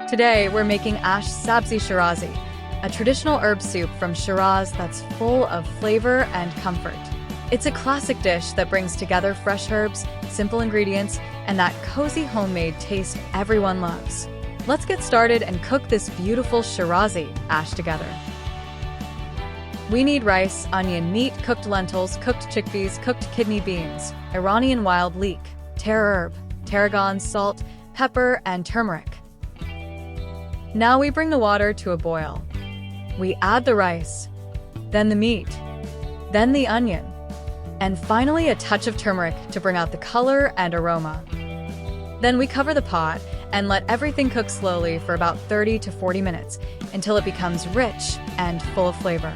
Today, we're making Ashe Sabzi Shirazi, a traditional herb soup from Shiraz that's full of flavor and comfort. It's a classic dish that brings together fresh herbs, simple ingredients, and that cozy homemade taste everyone loves. Let's get started and cook this beautiful Shirazi Ashe together. We need rice, onion, meat, cooked lentils, cooked chickpeas, cooked kidney beans, Iranian wild leek, herb, tarragon, salt, pepper, and turmeric. Now we bring the water to a boil. We add the rice, then the meat, then the onion, and finally a touch of turmeric to bring out the color and aroma. Then we cover the pot and let everything cook slowly for about 30 to 40 minutes until it becomes rich and full of flavor.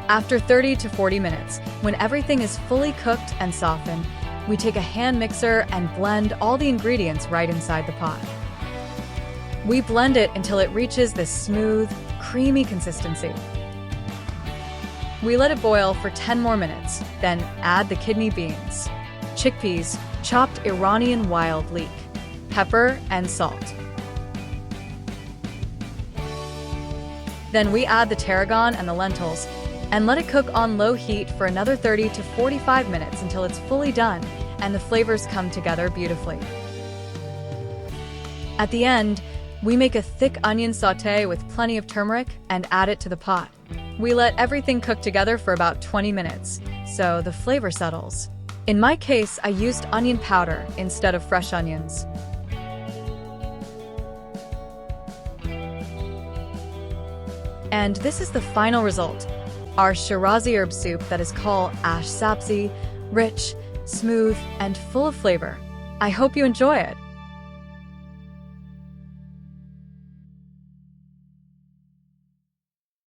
After 30 to 40 minutes, when everything is fully cooked and softened, we take a hand mixer and blend all the ingredients right inside the pot. We blend it until it reaches this smooth, creamy consistency. We let it boil for 10 more minutes, then add the kidney beans, chickpeas, chopped Iranian wild leek, pepper, and salt. Then we add the tarragon and the lentils and let it cook on low heat for another 30 to 45 minutes until it's fully done and the flavors come together beautifully. At the end, we make a thick onion sauté with plenty of turmeric and add it to the pot. We let everything cook together for about 20 minutes, so the flavor settles. In my case, I used onion powder instead of fresh onions. And this is the final result, our Shirazi herb soup that is called Ashe Sabzi, rich, smooth, and full of flavor. I hope you enjoy it.